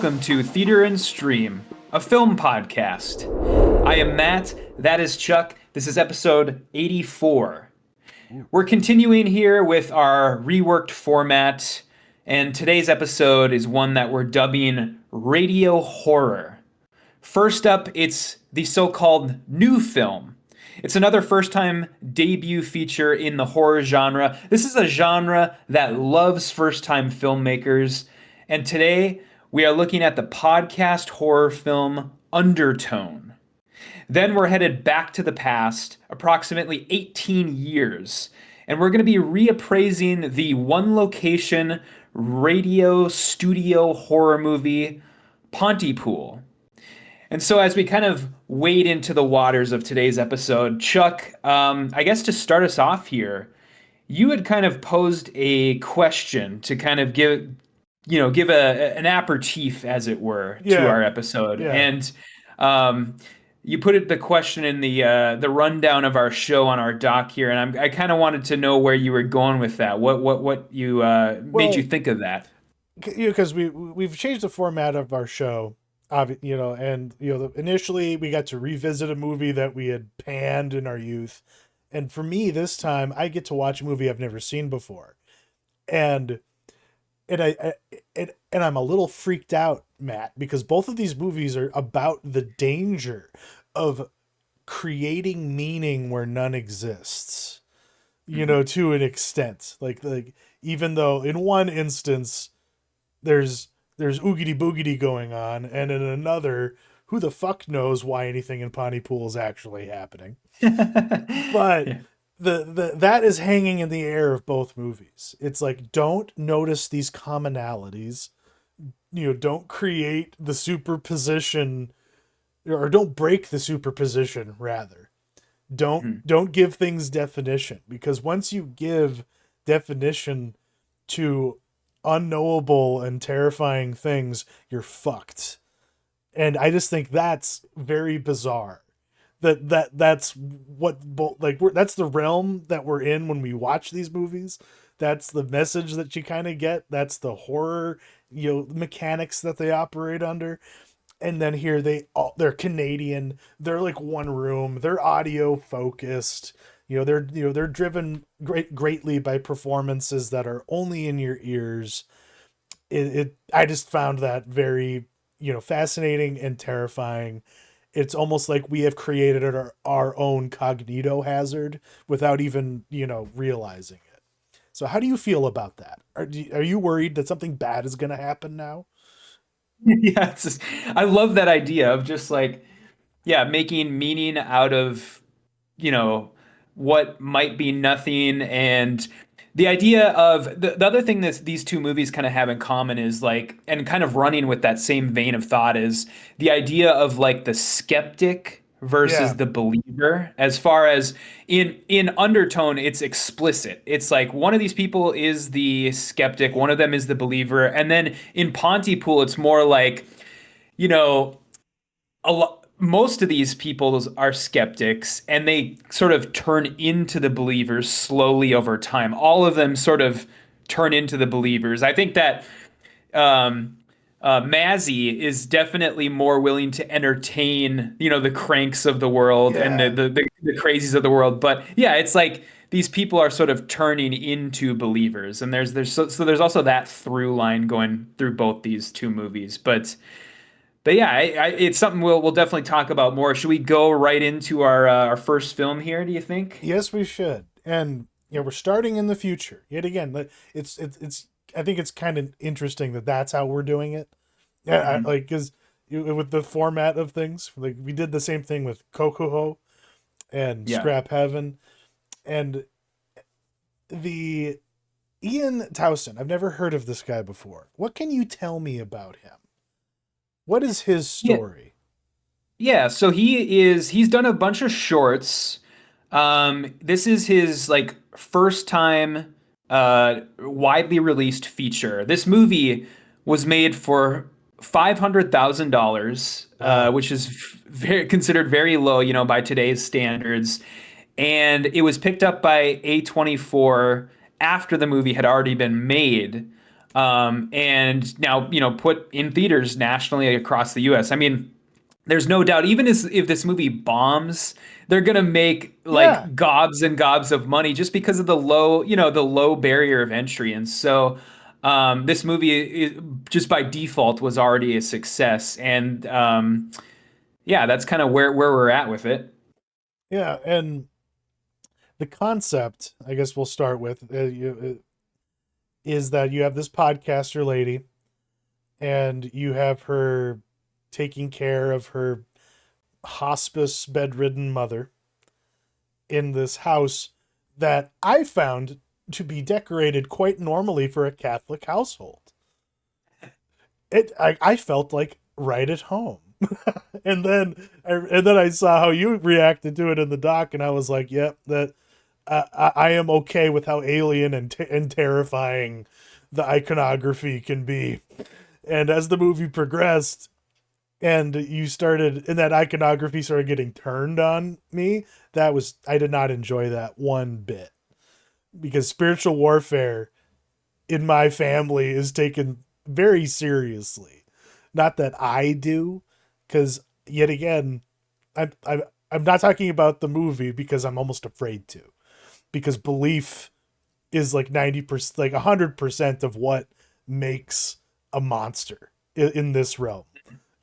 welcome to Theater and Stream, a film podcast. I am Matt, that is Chuck. This is episode 84. We're continuing here with our reworked format, and today's episode is one that we're dubbing Radio Horror. First up, it's the so-called new film. It's another first-time debut feature in the horror genre. This is a genre that loves first-time filmmakers, and today we are looking at the podcast horror film Undertone. Then we're headed back to the past, approximately 18 years, and we're going to be reappraising the one location radio studio horror movie Pontypool. And so, as we kind of wade into the waters of today's episode, Chuck, I guess to start us off here, you had kind of posed a question to kind of give an aperitif, as it were, to our episode, Yeah. and you put the question in the rundown of our show on our doc here, and I kind of wanted to know where you were going with that. What you made you Well, think of that? because we've changed the format of our show, and initially we got to revisit a movie that we had panned in our youth, and for me this time I get to watch a movie I've never seen before, and and I'm a little freaked out, Matt, because both of these movies are about the danger of creating meaning where none exists. Mhm. To an extent, like even though in one instance there's oogity boogity going on, and in another, who the fuck knows why anything in Pontypool is actually happening. But Yeah. the that is hanging in the air of both movies. It's like, don't notice these commonalities. Don't create the superposition, or don't break the superposition, rather. don't Mhm. don't give things definition, because once you give definition to unknowable and terrifying things, you're fucked. And I just think that's very bizarre. That's what that's the realm that we're in when we watch these movies. That's the message that you kind of get. That's the horror mechanics that they operate under. And then here they're Canadian. They're like one room. They're audio focused. They're driven greatly by performances that are only in your ears. I just found that very fascinating and terrifying. It's almost like we have created our own cognito hazard without even realizing it. So how do you feel about that? Are you worried that something bad is going to happen now? Yeah, I love that idea of just like, yeah, making meaning out of, you know, what might be nothing. And the idea of the other thing that these two movies kind of have in common is like, and kind of running with that same vein of thought, is the idea of like the skeptic Yeah. versus the believer. As far as in Undertone, it's explicit. It's like one of these people is the skeptic, one of them is the believer. And then in Pontypool, it's more like, you know, most of these people are skeptics, and they sort of turn into the believers slowly over time. All of them sort of turn into the believers. I think that um, Mazzy is definitely more willing to entertain, the cranks of the world and Yeah. the crazies of the world. But yeah, it's like these people are sort of turning into believers, and so there's also that through line going through both these two movies. But yeah, it's something we'll definitely talk about more. Should we go right into our first film here? Do you think? Yes, we should. And we're starting in the future yet again. It's I think it's kind of interesting that that's how we're doing it. Yeah, Mhm. like, because with the format of things, like we did the same thing with Kokuho and Yeah. Scrap Heaven, and the Ian Towson. I've never heard of this guy before. What can you tell me about him? What is his Yeah. story? Yeah. So he's done a bunch of shorts. This is his like first time widely released feature. This movie was made for $500,000, Wow. which is very considered very low, by today's standards. And it was picked up by A24 after the movie had already been made. and now put in theaters nationally across the U.S. I mean, there's no doubt, even if this movie bombs, they're gonna make Yeah. like gobs and gobs of money just because of the low barrier of entry. And so this movie just by default was already a success. And yeah, that's kind of where we're at with it. Yeah, and the concept, I guess we'll start with, is that you have this podcaster lady, and you have her taking care of her hospice bedridden mother in this house that I found to be decorated quite normally for a Catholic household. I felt like right at home. And then I saw how you reacted to it in the doc, and I was like, "Yep, that I am okay with how alien and terrifying the iconography can be." And as the movie progressed, and that iconography started getting turned on me, I did not enjoy that one bit, because spiritual warfare in my family is taken very seriously. Not that I do, because yet again, I'm not talking about the movie because I'm almost afraid to, because belief is like 90%, like 100% of what makes a monster in this realm.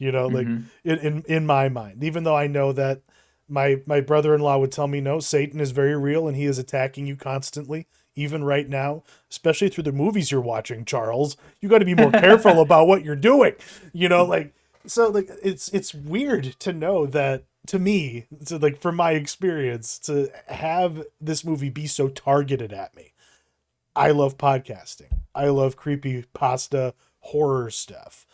Like Hmm. in my mind, even though I know that my brother-in-law would tell me, no, Satan is very real and he is attacking you constantly, even right now, especially through the movies you're watching, Charles. You got to be more careful about what you're doing. Like, so like it's weird to know that, to me, to like from my experience, to have this movie be so targeted at me. I love podcasting. I love creepy pasta horror stuff.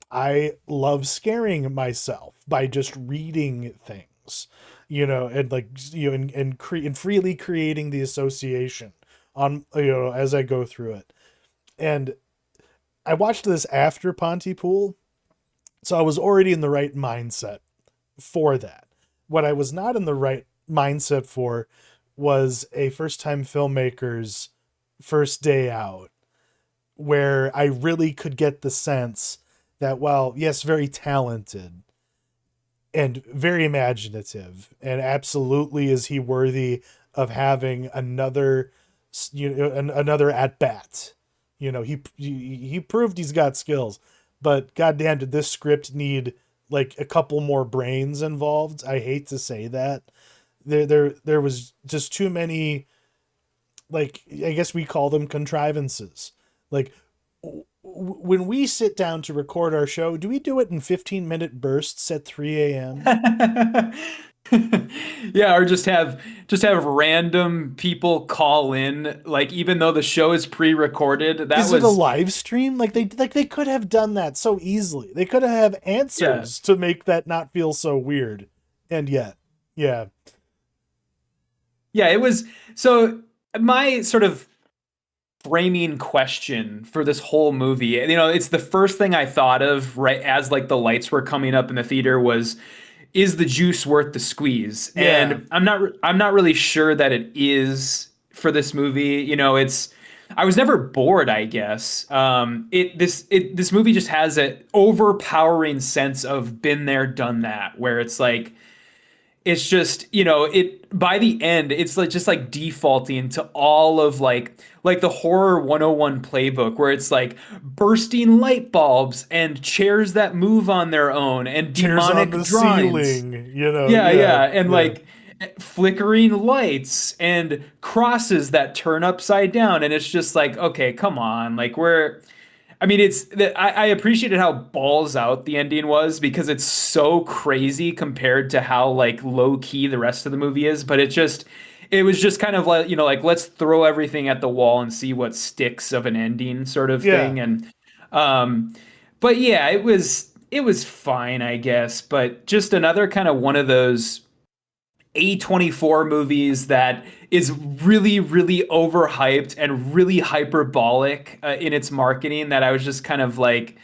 I love scaring myself by just reading things, and like, and freely creating the association on, as I go through it. And I watched this after Pontypool, so I was already in the right mindset for that. What I was not in the right mindset for was a first time filmmaker's first day out, where I really could get the sense that, well, yes, very talented and very imaginative, and absolutely is he worthy of having another at bat. He proved he's got skills, but goddamn, did this script need like a couple more brains involved? I hate to say that. There was just too many, like, I guess we call them contrivances. Like, when we sit down to record our show, do we do it in 15-minute bursts at 3 a.m.? Yeah, or just have random people call in, like even though the show is pre-recorded. That Is it a was live stream? Like they could have done that so easily. They could have yeah. answers to make that not feel so weird. And yet, yeah. Yeah, it was so my sort of framing question for this whole movie. It's the first thing I thought of right as like the lights were coming up in the theater was, is the juice worth the squeeze? Yeah. And I'm not really sure that it is for this movie. I was never bored, I guess. This movie just has an overpowering sense of been there, done that, where it's like it's just it by the end it's like just like defaulting to all of like the horror 101 playbook, where it's like bursting light bulbs and chairs that move on their own and Chairs on demonic the drawings. ceiling, Yeah, yeah, yeah, and yeah. like flickering lights and crosses that turn upside down, and it's just like, okay, come on, like I mean, it's that I appreciated how balls out the ending was, because it's so crazy compared to how like low key the rest of the movie is. But it was just kind of like, like let's throw everything at the wall and see what sticks of an ending sort of Yeah. thing. And um, but yeah, it was fine, I guess. But just another kind of one of those A24 movies that is really, really overhyped and really hyperbolic in its marketing, that I was just kind of like,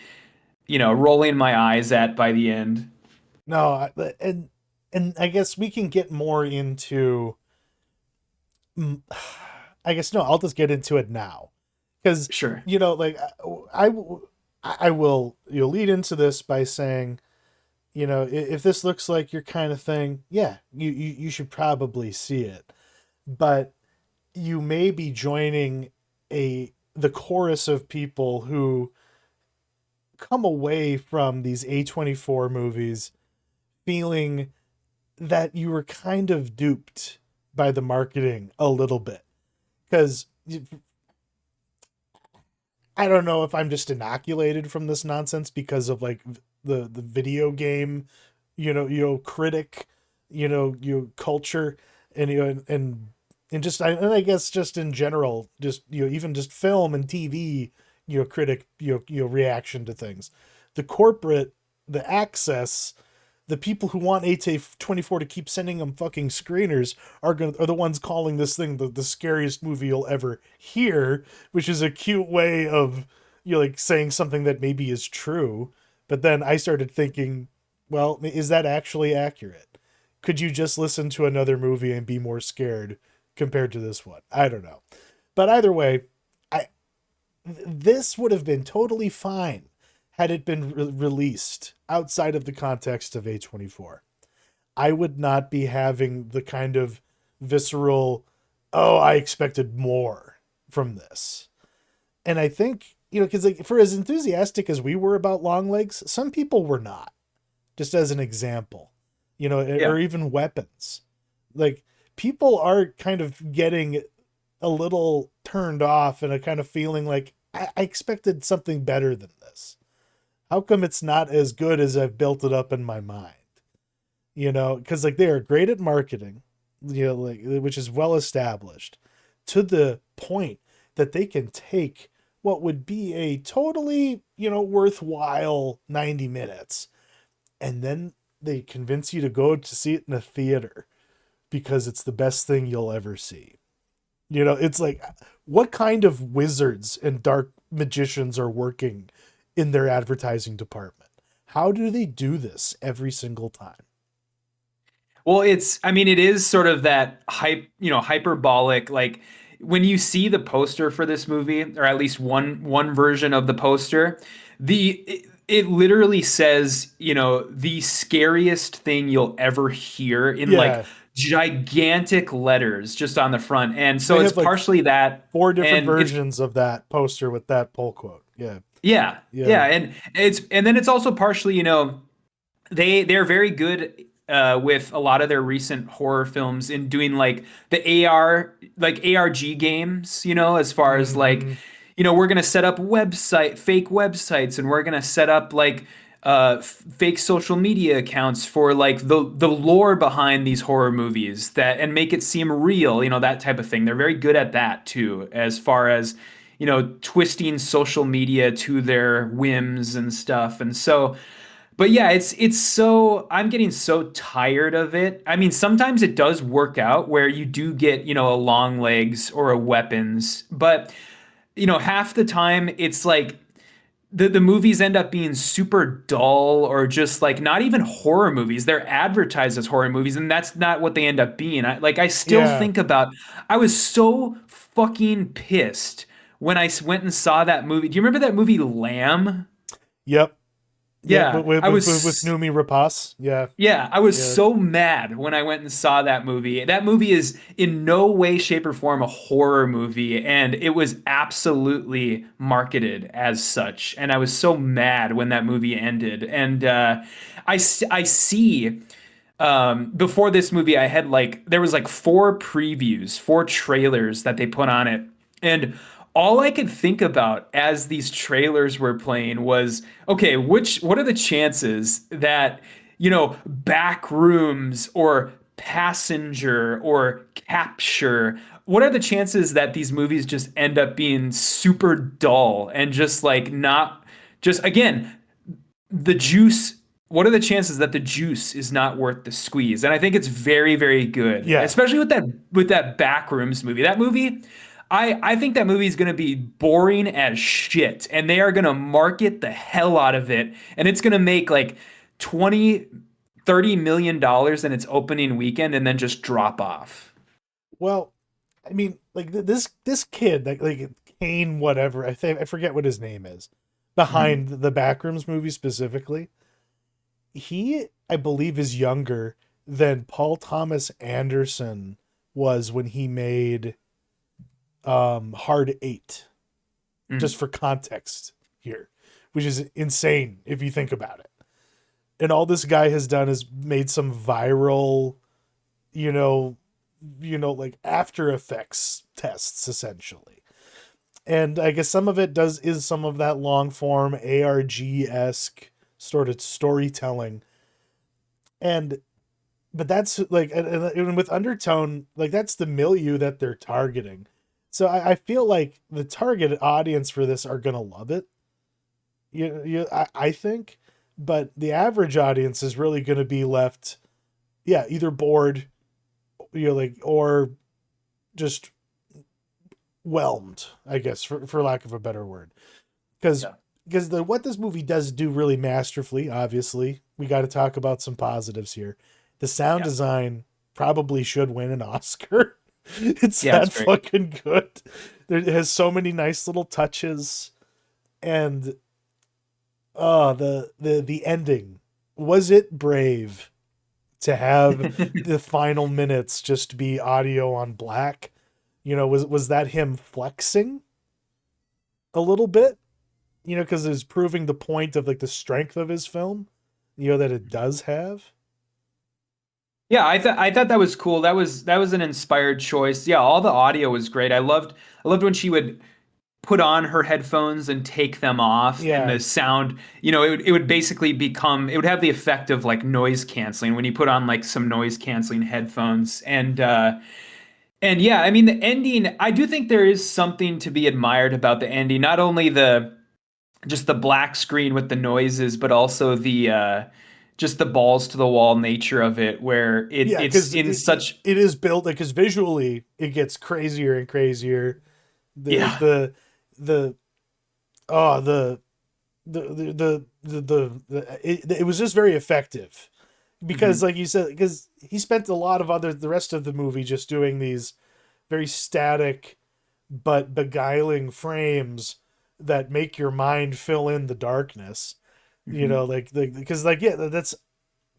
rolling my eyes at by the end. No, and I guess we can get more into, mm, I guess, no, I'll just get into it now. Because Sure. like I, I will lead into this by saying, if this looks like your kind of thing, yeah, you should probably see it. But you may be joining the chorus of people who come away from these A24 movies feeling that you were kind of duped by the marketing a little bit. Because I don't know if I'm just inoculated from this nonsense because of like the video game, critic, culture, and and just I guess just in general, just even just film and TV, critic, reaction to things, the corporate, the access, the people who want A24 to keep sending them fucking screeners are the ones calling this thing the scariest movie you'll ever hear, which is a cute way of like saying something that maybe is true. But then I started thinking, well, is that actually accurate? Could you just listen to another movie and be more scared compared to this one? I don't know. But either way, I this would have been totally fine had it been released outside of the context of A24. I would not be having the kind of visceral, oh, I expected more from this. And I think, because like, for as enthusiastic as we were about Long Legs, some people were not, just as an example, Yeah. or even Weapons. Like, people are kind of getting a little turned off and a kind of feeling like, I expected something better than this. How come it's not as good as I've built it up in my mind? Because like they are great at marketing, like which is well established, to the point that they can take what would be a totally, worthwhile 90 minutes and then they convince you to go to see it in a theater because it's the best thing you'll ever see. It's like, what kind of wizards and dark magicians are working in their advertising department? How do they do this every single time? Well, I mean, it is sort of that hyperbolic, like when you see the poster for this movie, or at least one version of the poster, it literally says, the scariest thing you'll ever hear in like Yeah, gigantic letters just on the front. And so they it's have like partially that, four different and it's versions of that poster with that pull quote. Yeah, yeah, yeah, yeah, and then it's also partially, they're very good with a lot of their recent horror films in doing like the ARG games, as far as like, mm-hmm. we're gonna set up fake websites, and we're gonna set up like fake social media accounts for like the lore behind these horror movies that and make it seem real, that type of thing. They're very good at that too, as far as twisting social media to their whims and stuff. And so but yeah, it's so I'm getting so tired of it. I mean, sometimes it does work out where you do get, a long legs or a weapons, but half the time it's like the movies end up being super dull or just like not even horror movies. They're advertised as horror movies, and that's not what they end up being. I still Yeah, think about I was so fucking pissed when I went and saw that movie. Do you remember that movie Lamb? yep, yep. Yeah, With Numi Rapace. Yeah, I was yeah. so mad when I went and saw that movie. That movie is in no way, shape, or form a horror movie, and it was absolutely marketed as such. And I was so mad when that movie ended. And I see before this movie, I had like there was like four previews, four trailers that they put on it, and all I could think about as these trailers were playing was, okay, what are the chances that back rooms or passenger or capture? What are the chances that these movies just end up being super dull and just like not just again the juice, what are the chances that the juice is not worth the squeeze? And I think it's very, very good, Yeah. especially with that Backrooms movie. That movie, I think that movie is going to be boring as shit, and they are going to market the hell out of it, and it's going to make like 20-30 million dollars in its opening weekend and then just drop off. Well, I mean, like this kid, like Kane, whatever. I forget what his name is. Behind the Backrooms movie specifically. He, I believe, is younger than Paul Thomas Anderson was when he made Hard Eight. Just for context here, which is insane if you think about it. And all this guy has done is made some viral, like After Effects tests essentially. And I guess some of it is some of that long form ARG-esque sort of storytelling. But that's like, and with Undertone, like that's the milieu that they're targeting. So I feel like the target audience for this are gonna love it. I think, but the average audience is really gonna be left, either bored, or just whelmed, I guess, for lack of a better word. Because what this movie does do really masterfully, obviously, we got to talk about some positives here. The sound design probably should win an Oscar. It's fucking good. It has so many nice little touches, and the ending. Was it brave to have the final minutes just be audio on black? Was that him flexing a little bit? Because it was proving the point of like the strength of his film, that it does have. Yeah, I thought that was cool. That was an inspired choice. Yeah, all the audio was great. I loved when she would put on her headphones and take them off, and Yeah. the sound, it would basically it would have the effect of like noise canceling when you put on like some noise canceling headphones. And yeah, I mean the ending, I do think there is something to be admired about the ending. Not only the just the black screen with the noises, but also the just the balls to the wall nature of it, where it's Because in such it is built, because visually it gets crazier and crazier. yeah. The oh it was just very effective, because like you said, because he spent a lot of the rest of the movie just doing these very static but beguiling frames that make your mind fill in the darkness. Because that's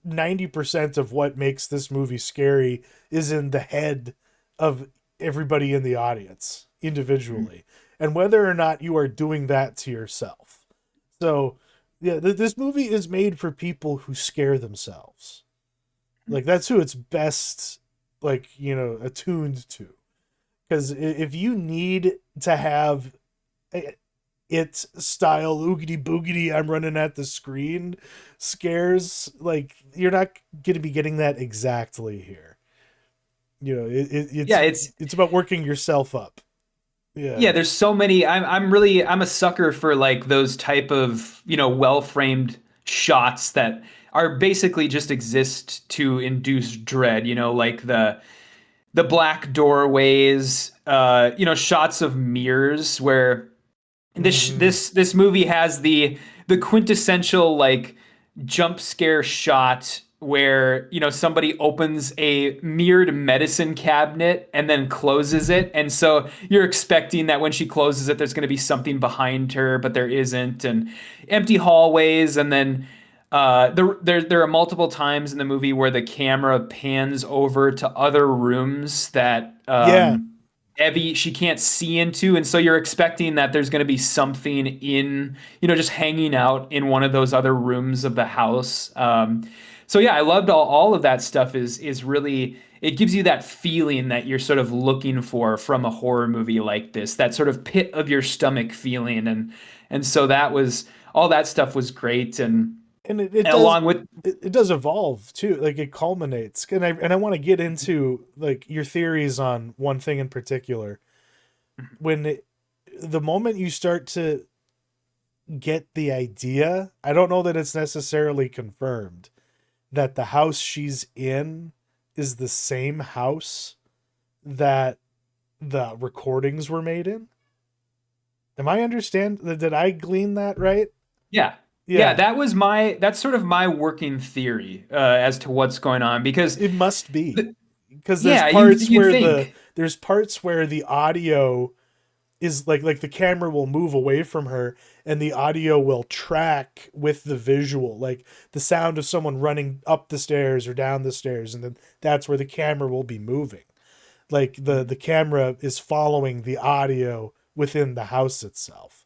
90% of what makes this movie scary is in the head of everybody in the audience individually, and whether or not you are doing that to yourself. So yeah, this movie is made for people who scare themselves. Like that's who it's best, attuned to. Because if you need to have it's style oogity boogity, I'm running at the screen scares, like you're not going to be getting that exactly here. It's about working yourself up. Yeah, there's so many. I'm a sucker for like those type of, well framed shots that are basically just exist to induce dread, like the black doorways, shots of mirrors where this movie has the quintessential like jump scare shot where somebody opens a mirrored medicine cabinet and then closes it, and so you're expecting that when she closes it there's going to be something behind her, but there isn't, and empty hallways. And then there are multiple times in the movie where the camera pans over to other rooms that Yeah. Evie, she can't see into, and so you're expecting that there's going to be something in, just hanging out in one of those other rooms of the house. So yeah, I loved all of that stuff. Is really, it gives you that feeling that you're sort of looking for from a horror movie like this, that sort of pit of your stomach feeling, and so that was all that stuff was great, And it and does along with it does evolve too. Like it culminates. And I want to get into like your theories on one thing in particular. The moment you start to get the idea, I don't know that it's necessarily confirmed, that the house she's in is the same house that the recordings were made in. Am I understand? Did I glean that right? yeah. Yeah, Yeah, that's sort of my working theory as to what's going on, because it must be, because yeah, you'd think. there's parts where the audio is like the camera will move away from her and the audio will track with the visual, like the sound of someone running up the stairs or down the stairs, and then that's where the camera will be moving. Like the camera is following the audio within the house itself.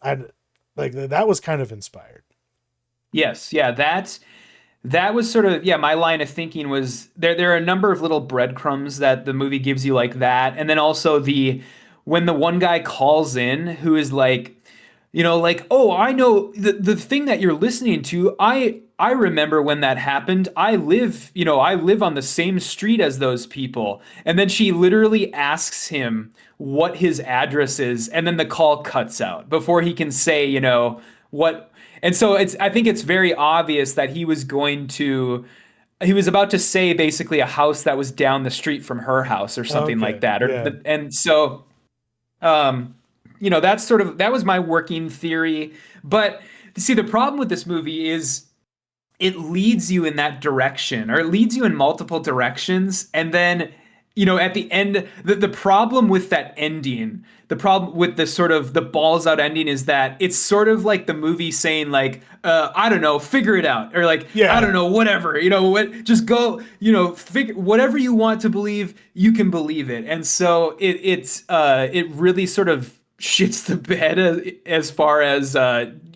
And like that was kind of inspired. Yes, yeah, that was sort of, yeah, my line of thinking was there are a number of little breadcrumbs that the movie gives you like that. And then also the when the one guy calls in who is like, like, oh, I know the thing that you're listening to, I remember when that happened. I live on the same street as those people. And then she literally asks him what his address is, and then the call cuts out before he can say, what. And so I think it's very obvious that he was about to say basically a house that was down the street from her house or something like Okay. that. Yeah. And so um, that was my working theory. But see, the problem with this movie is it leads you in that direction, or it leads you in multiple directions, and then at the end, the problem with that ending, the problem with the sort of the balls out ending, is that it's sort of like the movie saying like, I don't know, figure it out, or like, I don't Yeah. know, whatever, what, just go, figure whatever you want to believe, you can believe it. And so it really sort of shits the bed as far as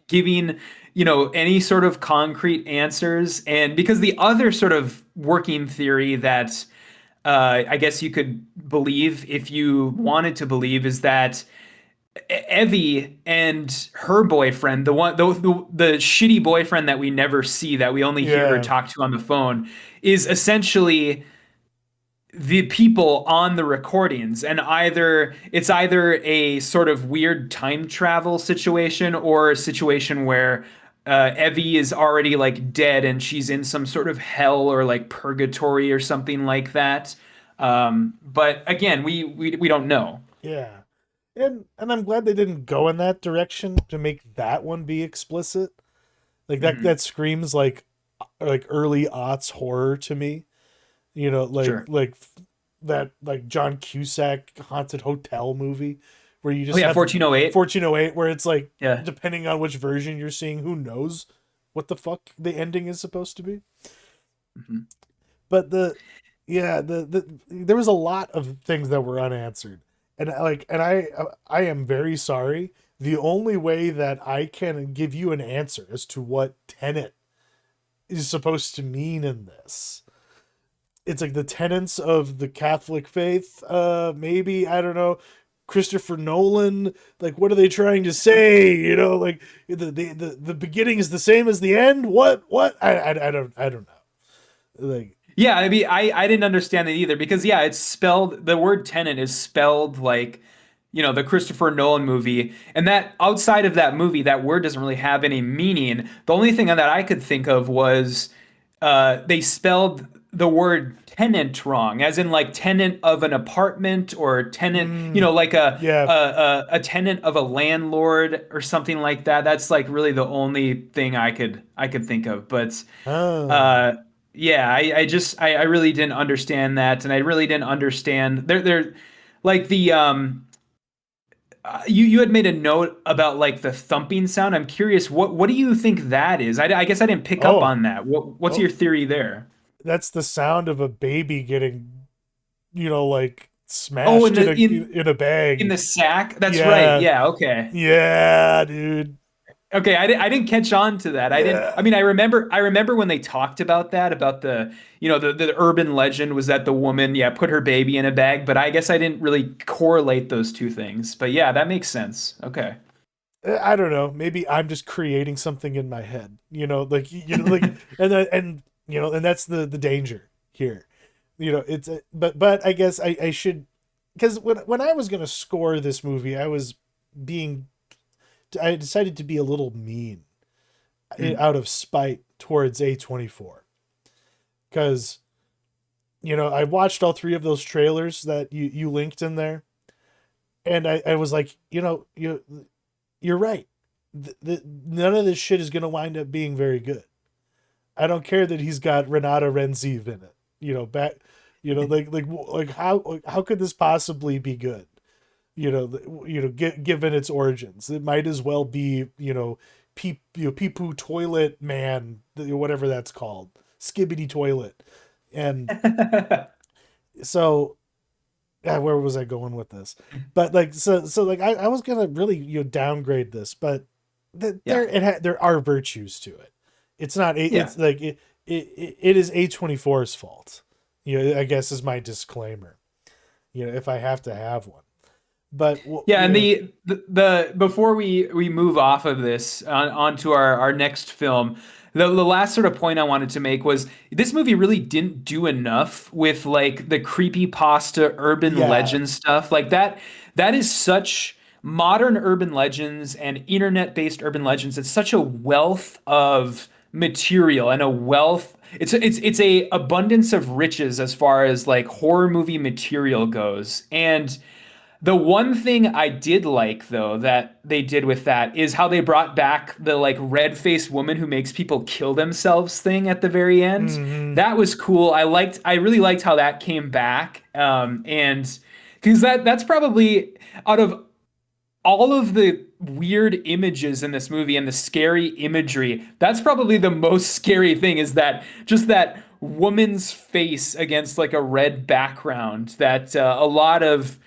giving any sort of concrete answers. And because the other sort of working theory that I guess you could believe, if you wanted to believe, is that Evie and her boyfriend, the shitty boyfriend that we never see, that we only hear her Yeah. talk to on the phone, is essentially the people on the recordings. And it's either a sort of weird time travel situation, or a situation where Evie is already like dead and she's in some sort of hell or like purgatory or something like that. But again, we don't know. Yeah. And I'm glad they didn't go in that direction to make that one be explicit. Like Mhm. that screams like early aughts horror to me. Sure. That like John Cusack haunted hotel movie where you Oh just yeah, have 1408. 1408, where it's like, Yeah. depending on which version you're seeing, who knows what the fuck the ending is supposed to be. Mhm. But the there was a lot of things that were unanswered. And I am very sorry. The only way that I can give you an answer as to what tenet is supposed to mean in this, it's like the tenets of the Catholic faith. Maybe, I don't know. Christopher Nolan, like, what are they trying to say? Like the beginning is the same as the end. What? I don't know. Like, Yeah, I mean, I didn't understand it either, because yeah, it's spelled, the word tenant is spelled like, the Christopher Nolan movie, and that outside of that movie, that word doesn't really have any meaning. The only thing that I could think of was they spelled the word tenant wrong, as in like tenant of an apartment, or tenant, mm, like yeah. a tenant of a landlord or something like that. That's like really the only thing I could think of. But Oh. uh, yeah, I really didn't understand that, and I really didn't understand there like the you had made a note about like the thumping sound. I'm curious, what do you think that is? I guess I didn't pick up Oh. on that. What's Oh. your theory there? That's the sound of a baby getting, like Oh, in smashed in the a in bag. the sack. That's right. Yeah. Yeah. Okay. Yeah, dude. Okay, I didn't catch on to that. I didn't. Yeah. I mean, I remember when they talked about that, about the urban legend was that the woman, yeah, put her baby in a bag, but I guess I didn't really correlate those two things. But yeah, that makes sense. Okay. I don't know. Maybe I'm just creating something in my head. Like, and that's the danger here. It's but I guess I should, because when I was gonna score this movie, being I decided to be a little mean, Mm. out of spite towards A24, because I watched all three of those trailers that you linked in there, and I was like, you're right. None of this shit is gonna wind up being very good. I don't care that he's got Renata Renziv in it. Back, like how could this possibly be good? given its origins. It might as well be, pee poo toilet man, whatever that's called, skibbity toilet. And so, yeah, where was I going with this? But like, so like, I was gonna really, downgrade this, but Yeah. there are virtues to it. It's not, Yeah. it's like, it is A24's fault. I guess is my disclaimer, if I have to have one. But Yeah, and the before we move off of this onto our next film, the last sort of point I wanted to make was this movie really didn't do enough with like the creepy pasta urban yeah, legend stuff. Like that is such modern urban legends and internet-based urban legends. It's such a wealth of material and a wealth. It's a abundance of riches as far as like horror movie material goes. And the one thing I did like though that they did with that is how they brought back the like red-faced woman who makes people kill themselves thing at the very end. hmm That was cool. I really liked how that came back. And because that's probably out of all of the weird images in this movie and the scary imagery, that's probably the most scary thing is that just that woman's face against like a red background that a lot of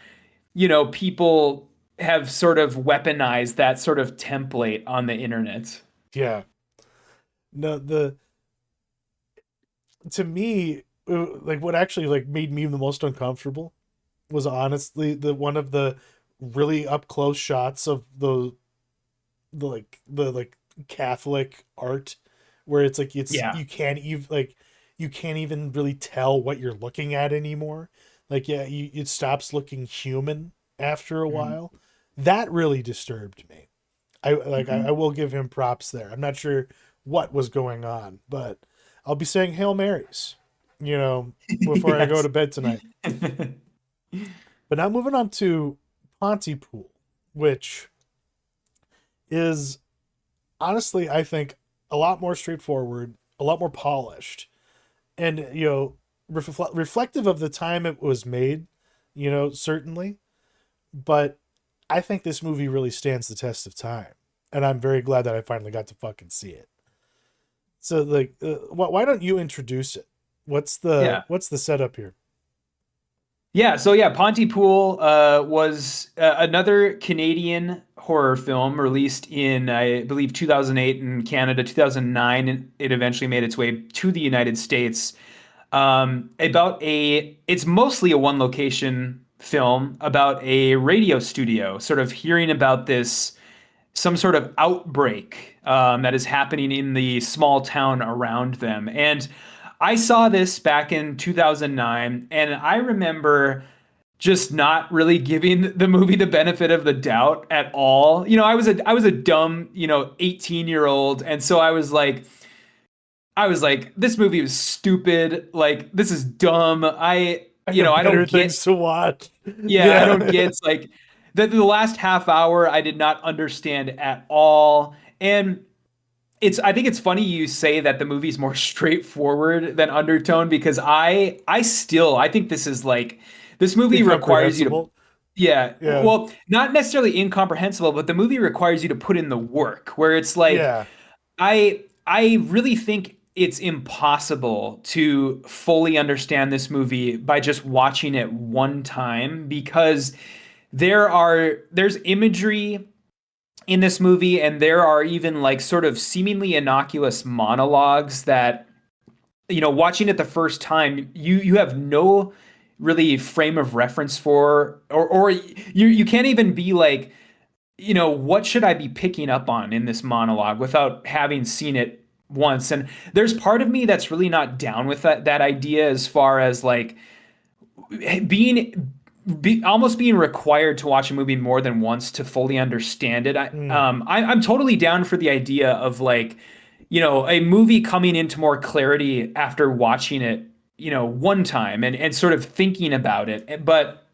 people have sort of weaponized that sort of template on the internet. yeah. No, to me, like what actually like made me the most uncomfortable was honestly the one of the really up close shots of the Catholic art, where it's like Yeah. you can't even really tell what you're looking at anymore. Like, yeah, it stops looking human after a Mhm. while. That really disturbed me. I Mhm. will give him props there. I'm not sure what was going on, but I'll be saying Hail Marys, before I go Yes. to bed tonight. But now moving on to Pontypool, which is honestly, I think, a lot more straightforward, a lot more polished, and reflective of the time it was made. Certainly, but I think this movie really stands the test of time, and I'm very glad that I finally got to fucking see it. So, like, why don't you introduce it? Yeah. What's the setup here? Yeah, so yeah, Pontypool was another Canadian horror film released in, I believe, 2008 in Canada, 2009. And it eventually made its way to the United States. It's mostly a one location film about a radio studio, sort of hearing about some sort of outbreak that is happening in the small town around them. And I saw this back in 2009, and I remember just not really giving the movie the benefit of the doubt at all. I was a dumb, 18-year-old, and so I was like, this movie was stupid. Like, this is dumb. I got I better don't get, things to watch. yeah, I Yeah, don't get like the last half hour I did not understand at all. And I think it's funny you say that the movie's more straightforward than Undertone because I think this movie requires you to, incomprehensible. yeah, Yeah, well, not necessarily incomprehensible, but the movie requires you to put in the work where it's like yeah. I really think it's impossible to fully understand this movie by just watching it one time because there's imagery in this movie, and there are even like sort of seemingly innocuous monologues that, watching it the first time, you have no really frame of reference for, or you can't even be like, what should I be picking up on in this monologue without having seen it once? And there's part of me that's really not down with that idea as far as like being almost being required to watch a movie more than once to fully understand it. Mm. I'm totally down for the idea of like, a movie coming into more clarity after watching it, one time and sort of thinking about it. But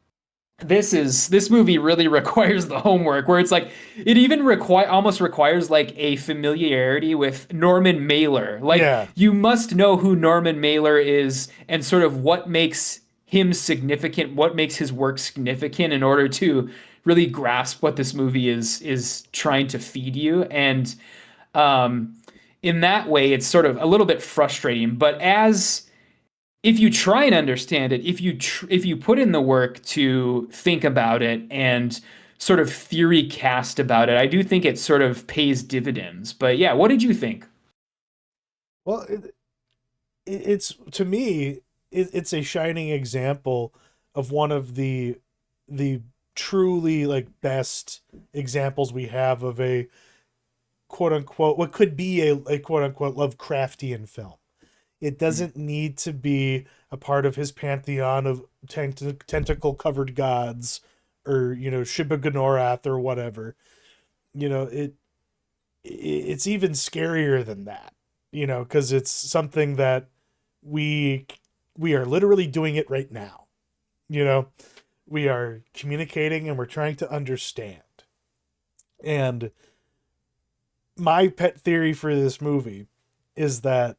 this movie really requires the homework where it's like it even almost requires like a familiarity with Norman Mailer. Like Yeah, you must know who Norman Mailer is and sort of what makes him significant, what makes his work significant in order to really grasp what this movie is trying to feed you. And um, in that way, it's sort of a little bit frustrating. But as if you try and understand it, if you put in the work to think about it and sort of theory cast about it, I do think it sort of pays dividends. But yeah, what did you think? Well, it's to me, it's a shining example of one of the truly like best examples we have of a quote unquote what could be a quote unquote Lovecraftian film. It doesn't need to be a part of his pantheon of tentacle covered gods or Shibaganorath or whatever. It's even scarier than that. Because it's something that we we are literally doing it right now. You know, we are communicating and we're trying to understand. And my pet theory for this movie is that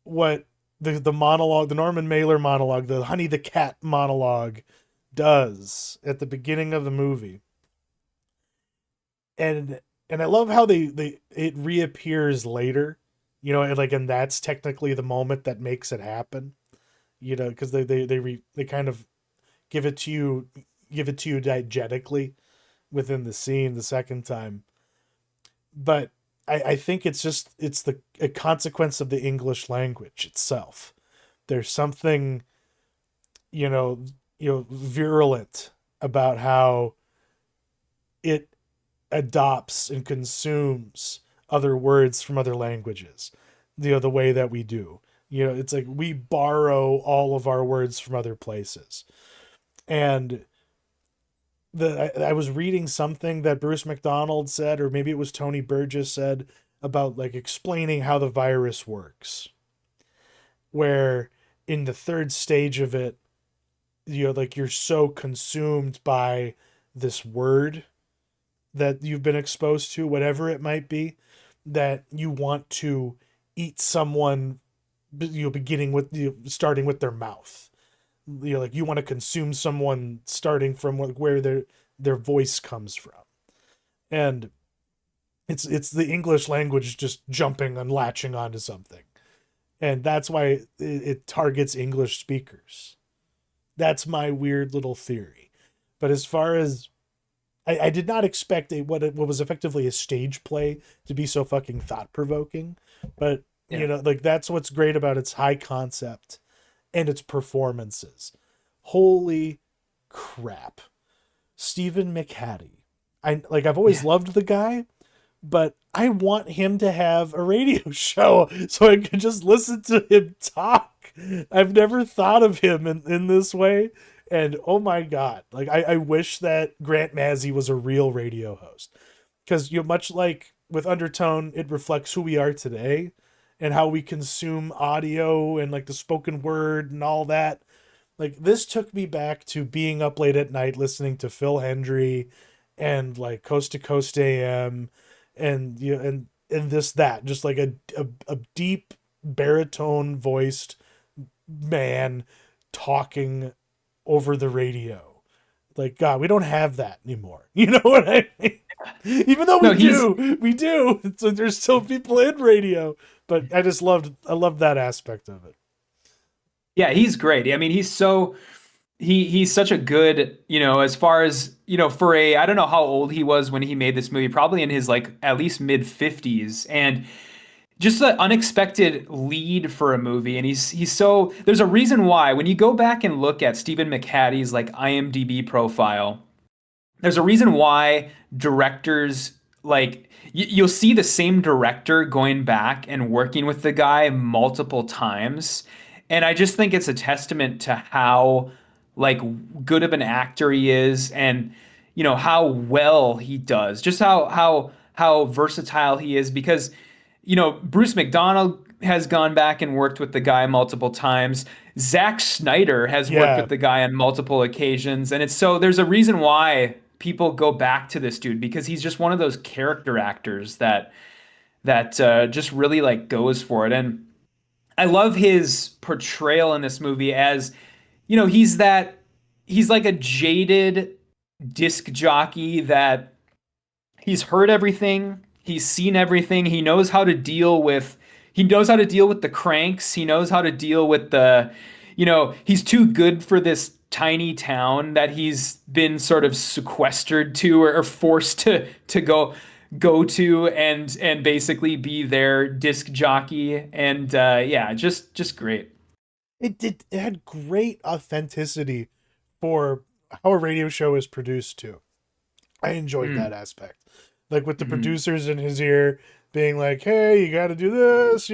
what the monologue, the Norman Mailer monologue, the Honey the Cat monologue does at the beginning of the movie. And I love how they it reappears later, and that's technically the moment that makes it happen, because they kind of give it to you diegetically within the scene the second time. But I think it's a consequence of the English language itself. There's something, virulent about how it adopts and consumes other words from other languages, the way that we do. It's like we borrow all of our words from other places. And I was reading something that Bruce McDonald said, or maybe it was Tony Burgess said, about like explaining how the virus works. Where in the third stage of it, like you're so consumed by this word that you've been exposed to, whatever it might be, that you want to eat someone, beginning with starting with their mouth. Like you want to consume someone starting from where their voice comes from. And it's the English language just jumping and latching onto something. And that's why it targets English speakers. That's my weird little theory. But as far as I did not expect what was effectively a stage play to be so fucking thought provoking, but Yeah. like that's what's great about its high concept and its performances. Holy crap, Stephen McHattie! I've always Yeah. loved the guy, but I want him to have a radio show so I can just listen to him talk. I've never thought of him in this way. And oh my God, like I wish that Grant Mazzy was a real radio host. Because much like with Undertone, it reflects who we are today and how we consume audio and like the spoken word and all that. Like this took me back to being up late at night listening to Phil Hendry and like Coast to Coast AM and and this that just like a deep baritone voiced man talking over the radio. Like God, we don't have that anymore. You know what I mean? Even though No, he's we do. So there's still people in radio, but I loved that aspect of it. yeah, he's great. I mean, he's such a good, as far as, for a I don't know how old he was when he made this movie, probably in his like at least mid 50s. And just an unexpected lead for a movie. And he's so there's a reason why when you go back and look at Stephen McHattie's like IMDb profile, there's a reason why directors like you'll see the same director going back and working with the guy multiple times. And I just think it's a testament to how like good of an actor he is, and how well he does, just how versatile he is. Because Bruce McDonald has gone back and worked with the guy multiple times. Zack Snyder has worked Yeah, with the guy on multiple occasions. And there's a reason why people go back to this dude, because he's just one of those character actors that just really like goes for it. And I love his portrayal in this movie as he's like a jaded disc jockey that he's heard everything, he's seen everything, he knows how to deal with the cranks, he knows how to deal with he's too good for this tiny town that he's been sort of sequestered to, or forced to go to, and basically be their disc jockey. And yeah, just great. It had great authenticity for how a radio show is produced too. I enjoyed that Mm. aspect. Like with the Mhm. producers in his ear being like, "Hey, you got to do this,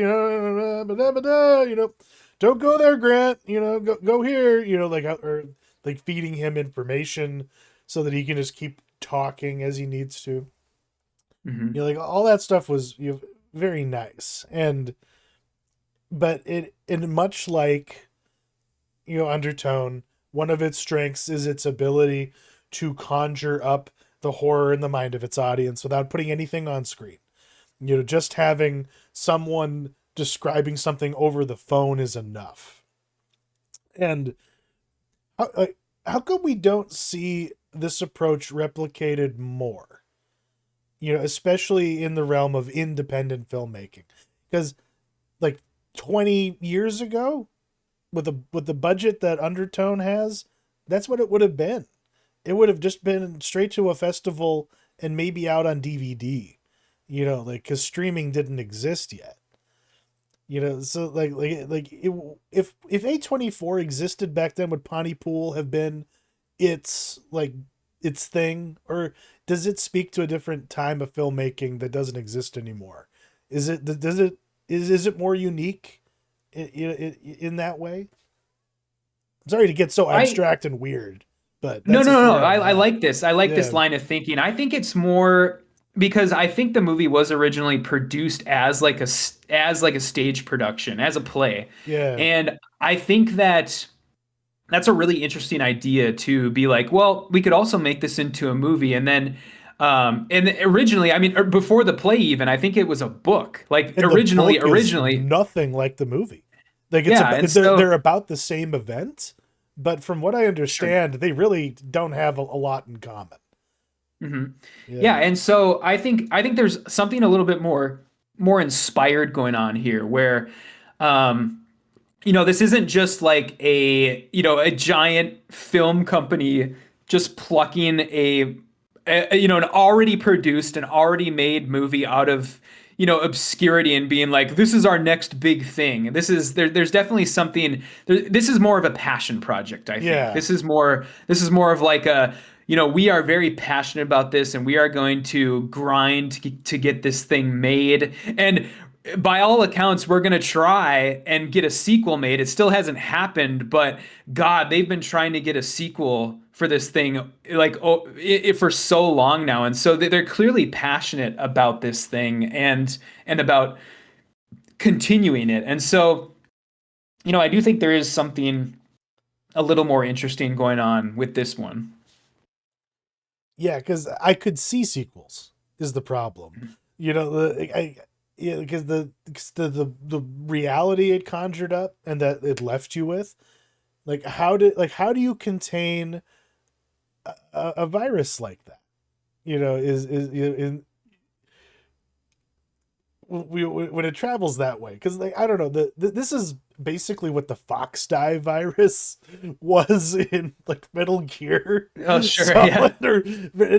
don't go there, Grant, go here, like or like feeding him information so that he can just keep talking as he needs to. Mhm. Like all that stuff was very nice. And but much like Undertone, one of its strengths is its ability to conjure up the horror in the mind of its audience without putting anything on screen. Just having someone describing something over the phone is enough. And how come we don't see this approach replicated more? Especially in the realm of independent filmmaking. Because like 20 years ago, with the budget that Undertone has, that's what it would have been. It would have just been straight to a festival and maybe out on DVD. Like because streaming didn't exist yet. So if A24 existed back then, would Pontypool have been its its thing, or does it speak to a different time of filmmaking that doesn't exist anymore? Is it more unique in that way? Sorry to get so I abstract and weird, but No, that's no, just no. where I'm I at. like this. I like this Yeah, line of thinking. I think it's more because I think the movie was originally produced as as like a stage production, as a play. yeah, And I think that's a really interesting idea to be like, well, we could also make this into a movie. And originally, I mean, before the play even, I think it was a book. Like and the originally, book is originally, nothing like the movie. Like it's yeah. about And they're so, about the same event, but from what I sure. understand, they really don't have a lot in common. Hmm. Yeah, Yeah, and so I think there's something a little bit more inspired going on here, where um, this isn't just like a giant film company just plucking an already produced and already made movie out of obscurity and being like, this is our next big thing. There's definitely something this is more of a passion project, I think. yeah, This is more of like we are very passionate about this, and we are going to grind to get this thing made. And by all accounts, we're going to try and get a sequel made. It still hasn't happened, but God, they've been trying to get a sequel for this thing like for so long now. And so they're clearly passionate about this thing, and about continuing it. And so, I do think there is something a little more interesting going on with this one. yeah. Because I could see sequels is the problem. Yeah, because the reality it conjured up and that it left you with, how do you contain a virus like that? Is in when it travels that way, because I don't know, this is basically what the fox die virus was in like Metal Gear Oh, sure. Yeah. Solid, or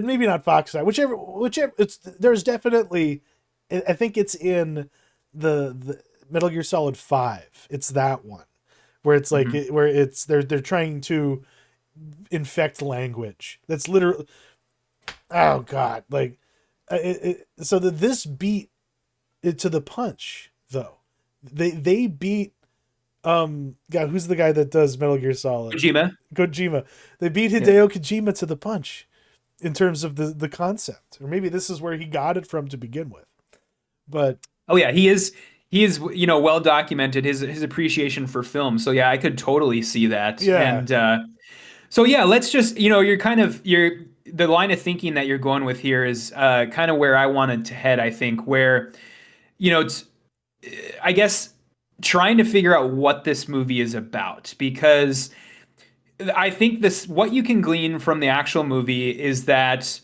maybe not fox die, whichever. There's definitely, I think it's in the Metal Gear Solid 5. It's that one where it's like Hmm. where it's they're trying to infect language. That's literally, oh god, like so that this beat it to the punch though. They beat God, who's the guy that does Metal Gear Solid? Kojima. Kojima. They beat Yeah. Hideo Kojima to the punch in terms of the concept. Or maybe this is where he got it from to begin with. But Oh yeah, he is well documented his appreciation for film. So yeah, I could totally see that. yeah. And so yeah, let's just you're the line of thinking that you're going with here is kind of where I wanted to head, I think, where it's I guess trying to figure out what this movie is about, because I think this what you can glean from the actual movie is that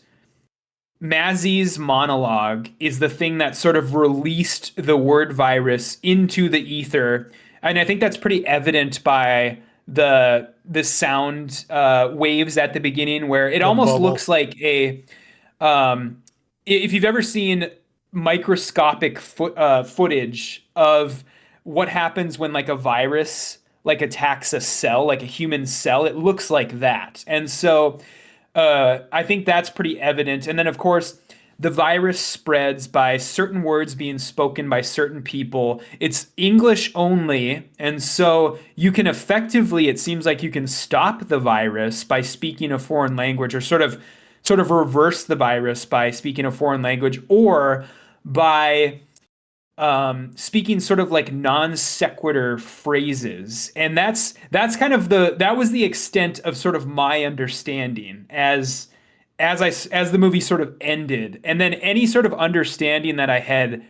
Mazzy's monologue is the thing that sort of released the word virus into the ether, and I think that's pretty evident by the sound waves at the beginning, where it The almost bubble. looks like a if you've ever seen microscopic footage of what happens when like a virus like attacks a cell, like a human cell, it looks like that. And so I think that's pretty evident. And then, of course, the virus spreads by certain words being spoken by certain people. It's English only. And so you can effectively, it seems like you can stop the virus by speaking a foreign language or sort of reverse the virus by speaking a foreign language or by speaking sort of like non sequitur phrases, and that's kind of that was the extent of sort of my understanding as the movie sort of ended, and then any sort of understanding that I had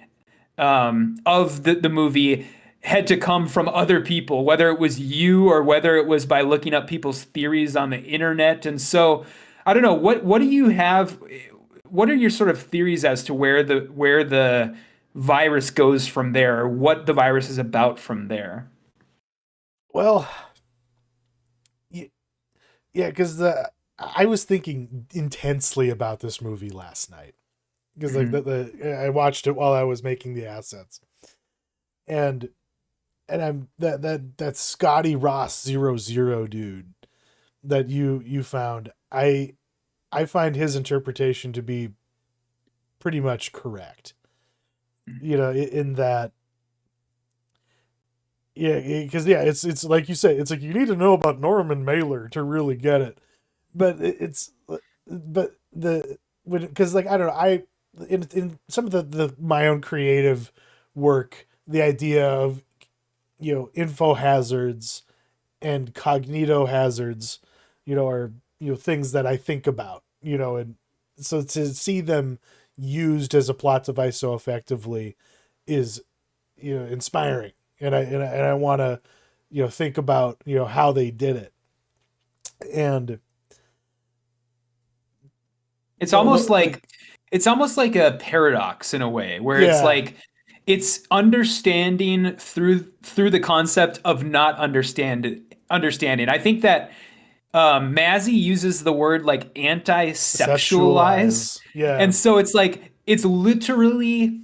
of the movie had to come from other people, whether it was you or whether it was by looking up people's theories on the internet, and so I don't know what do you have what are your sort of theories as to where the virus goes from there, or what the virus is about from there? Well, y- yeah, because the I was thinking intensely about this movie last night because like Mhm. the I watched it while I was making the assets, and I'm that Scotty Ross 00 dude that you found. I find his interpretation to be pretty much correct. You know, in that, yeah, because yeah, it's like you say, it's like you need to know about Norman Mailer to really get it. But it's but the when because like I don't know, I in some of the my own creative work, the idea of info hazards and cognito hazards, are things that I think about, and so to see them used as a plot device so effectively is inspiring, and I want to think about how they did it, and It's almost like like it's almost like a paradox in a way, where it's yeah, like it's understanding through the concept of not understanding. I think that Mazzy uses the word like anti-sexualize, sexualize, yeah, and so it's like it's literally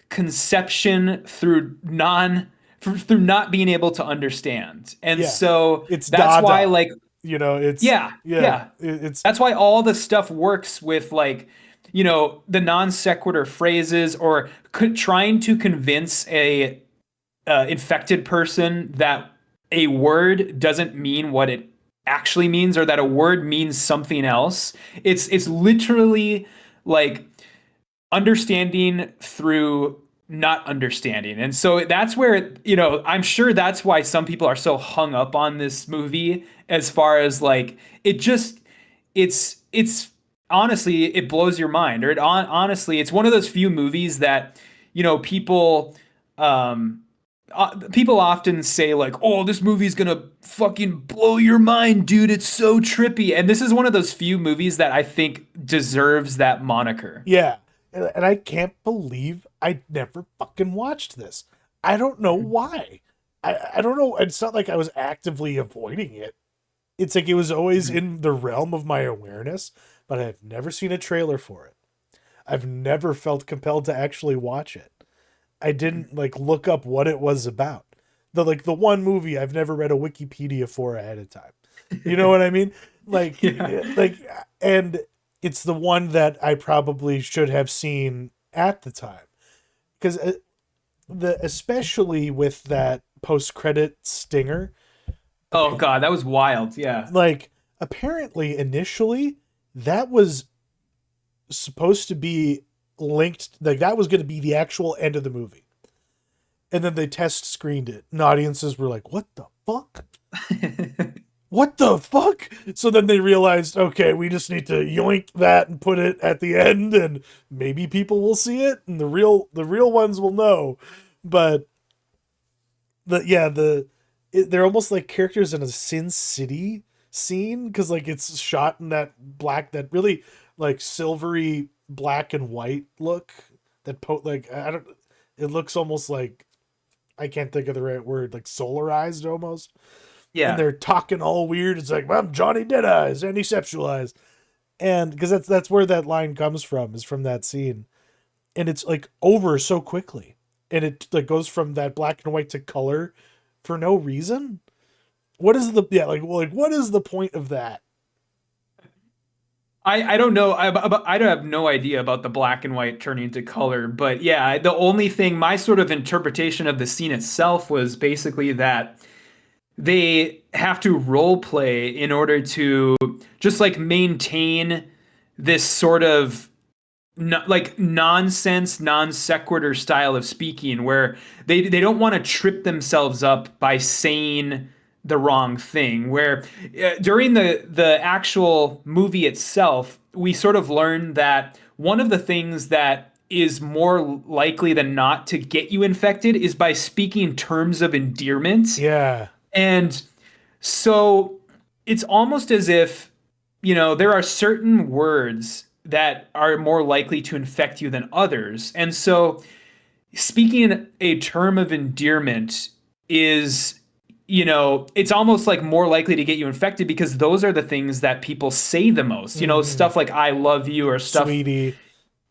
conception through not being able to understand. And yeah, so it's that's why Dada, like it's yeah, yeah, yeah. it's That's why all the stuff works with like, the non sequitur phrases or trying to convince a infected person that a word doesn't mean what it actually means or that a word means something else. It's literally like understanding through not understanding. And so that's where, I'm sure that's why some people are so hung up on this movie as far as like it's honestly it blows your mind or honestly it's one of those few movies that um people often say like, "Oh, this movie's gonna fucking blow your mind, dude. It's so trippy." And this is one of those few movies that I think deserves that moniker. yeah, and I can't believe I never fucking watched this. I don't know why. I don't know. It's not like I was actively avoiding it. It's like it was always Mhm. in the realm of my awareness, but I've never seen a trailer for it. I've never felt compelled to actually watch it. I didn't like look up what it was about. The one movie I've never read a Wikipedia for ahead of time. You know what I mean? Like Yeah. like and it's the one that I probably should have seen at the time because the especially with that post credit stinger, Oh God, that was wild. Yeah. like apparently initially that was supposed to be linked, like that was going to be the actual end of the movie, and then they test screened it and audiences were like, what the fuck, what the fuck. So then they realized, okay, we just need to yoink that and put it at the end, and maybe people will see it and the real ones will know. But they're almost like characters in a Sin City scene because like it's shot in that black, that really like silvery black and white look. Like I don't. It looks almost like, I can't think of the right word, like solarized almost. And Yeah. they're talking all weird. It's like, I'm Johnny Deadeyes and Deceptualized. And because that's where that line comes from, is from that scene. And it's like over so quickly. And it like goes from that black and white to color for no reason. What is the, yeah, like what is the point of that? I don't know. I don't have no idea about the black and white turning to color, but yeah, the only thing, my sort of interpretation of the scene itself was basically that they have to role play in order to just like maintain this sort of no, like nonsense, non sequitur style of speaking, where they don't want to trip themselves up by saying the wrong thing. Where during the actual movie itself, we sort of learn that one of the things that is more likely than not to get you infected is by speaking terms of endearment. Yeah. And so it's almost as if, there are certain words that are more likely to infect you than others. And so speaking a term of endearment is, it's almost like more likely to get you infected because those are the things that people say the most, Mm-hmm. stuff like I love you or stuff, Sweetie.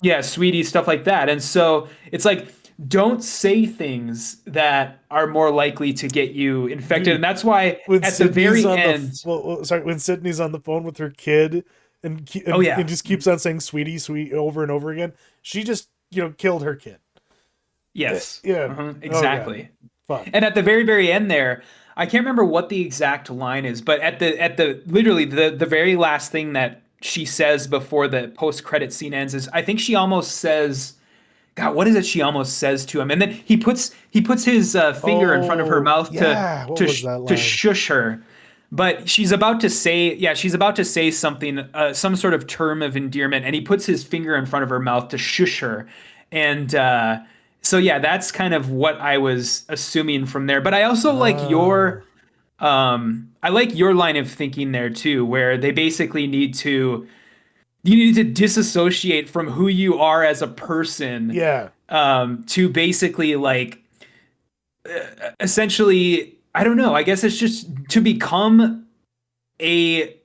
yeah, sweetie, stuff like that. And so it's like, don't say things that are more likely to get you infected. Dude, And that's why when at the Sydney's very on the end, sorry, when Sydney's on the phone with her kid and oh and yeah, just keeps on saying "sweetie, sweet" over and over again, she just killed her kid. yes, Yeah. Oh god. exactly. Fuck. And at the very, very end there, I can't remember what the exact line is, but at the literally the very last thing that she says before the post-credit scene ends is I think she almost says, God, what is it she almost says to him? And then he puts his finger in front of her Oh mouth to yeah. What to was that to line? shush her. But she's about to say, yeah, she's about to say something, some sort of term of endearment, and he puts his finger in front of her mouth to shush her. And so, yeah, that's kind of what I was assuming from there. But I also like Oh I like your line of thinking there too, where they basically you need to disassociate from who you are as a person, yeah. to basically like essentially, I don't know, I guess it's just to become a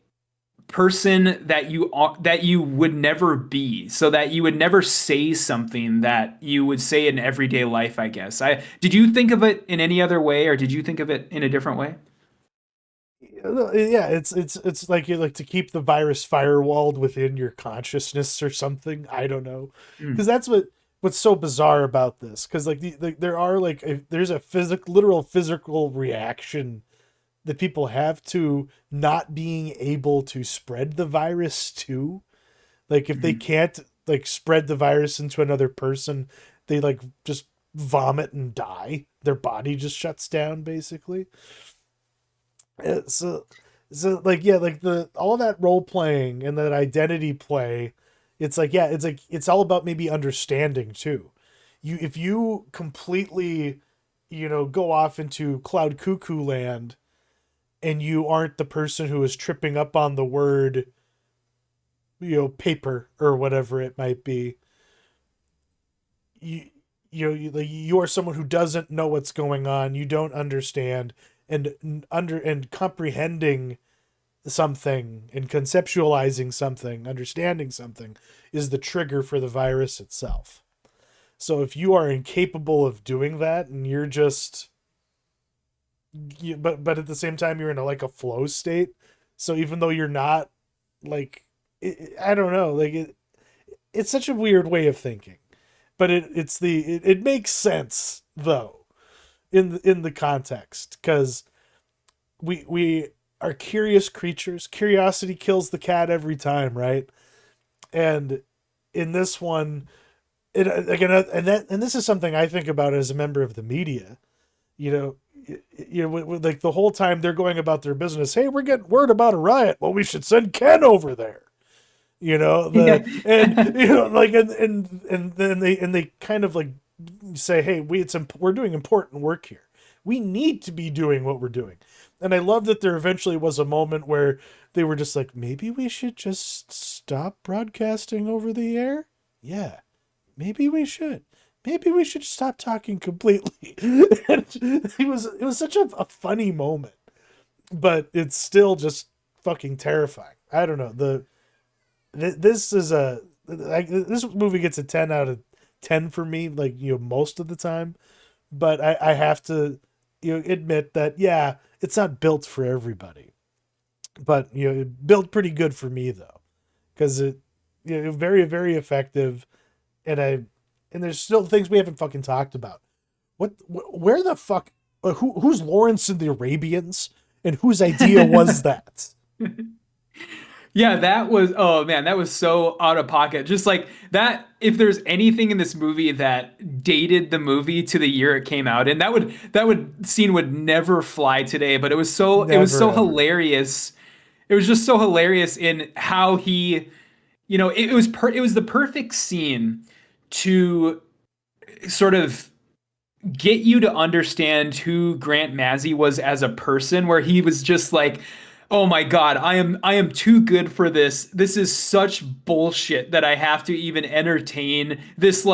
person that you would never be, so that you would never say something that you would say in everyday life, I guess. I Did you think of it in any other way, or did you think of it in a different way? Yeah, it's like you like to keep the virus firewalled within your consciousness or something. I don't know, because Mm. that's what's so bizarre about this. Because like there are like there's a literal physical reaction that people have to not being able to spread the virus too. Like if they Mhm. can't like spread the virus into another person, they like just vomit and die. Their body just shuts down basically. So like yeah, like the all that role playing and that identity play, it's like yeah, it's like it's all about maybe understanding too. If you completely go off into cloud cuckoo land and you aren't the person who is tripping up on the word paper or whatever it might be, you like, you are someone who doesn't know what's going on, you don't understand, and comprehending something and conceptualizing something, understanding something is the trigger for the virus itself. So if you are incapable of doing that and you're just but at the same time you're in like a flow state. So even though you're not like I don't know, like it's such a weird way of thinking. But it makes sense though in the context cuz we are curious creatures. Curiosity kills the cat every time, right? And in this one, it again, and this is something I think about as a member of the media. You know, like the whole time they're going about their business. Hey, we're getting word about a riot. Well, we should send Ken over there. Yeah. And like and then they kind of like say, hey, we're doing important work here. we need to be doing what we're doing. And I love that there eventually was a moment where they were just like, maybe we should just stop broadcasting over the air. Yeah, maybe we should. Maybe we should stop talking completely. It was such a funny moment, but it's still just fucking terrifying. I don't know. This is a like this movie gets a 10 out of 10 for me, like, most of the time. But I have to, admit that, yeah, it's not built for everybody. But, it built pretty good for me, though. Because it, very, very effective. And there's still things we haven't fucking talked about. Where the fuck, who's Lawrence and the Arabians? And whose idea was that? Yeah, that was, oh man, that was so out of pocket. Just like that, if there's anything in this movie that dated the movie to the year it came out, and that would scene would never fly today, but it was so Never, ever. hilarious. It was just so hilarious in how he, it was the perfect scene to sort of get you to understand who Grant Mazzy was as a person, where he was just like, "Oh my God, I am too good for this. This is such bullshit that I have to even entertain this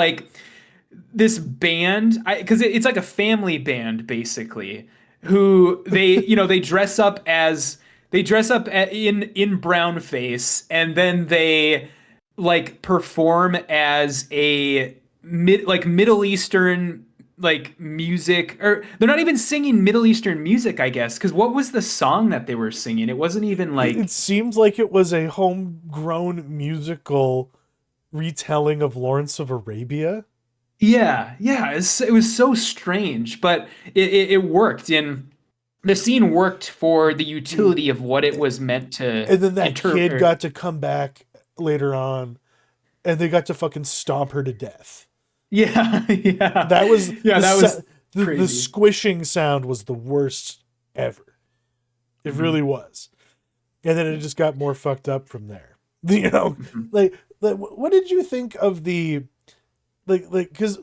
band, because it's like a family band basically, who they dress up as in brown face, and then they like perform as a Middle Eastern like music, or they're not even singing Middle Eastern music, I guess, because what was the song that they were singing? It wasn't even It like, seems like it was a homegrown musical retelling of Lawrence of Arabia. yeah, it was so strange, but it worked, and the scene worked for the utility of what it was meant to And then that kid interpret. got to come back later on, and they got to fucking stomp her to death. Yeah, yeah, That was yeah, that was the crazy. squishing sound was the worst ever. It really Hmm. was. And then it just got more fucked up from there. You know, Hmm. like what did you think of the like because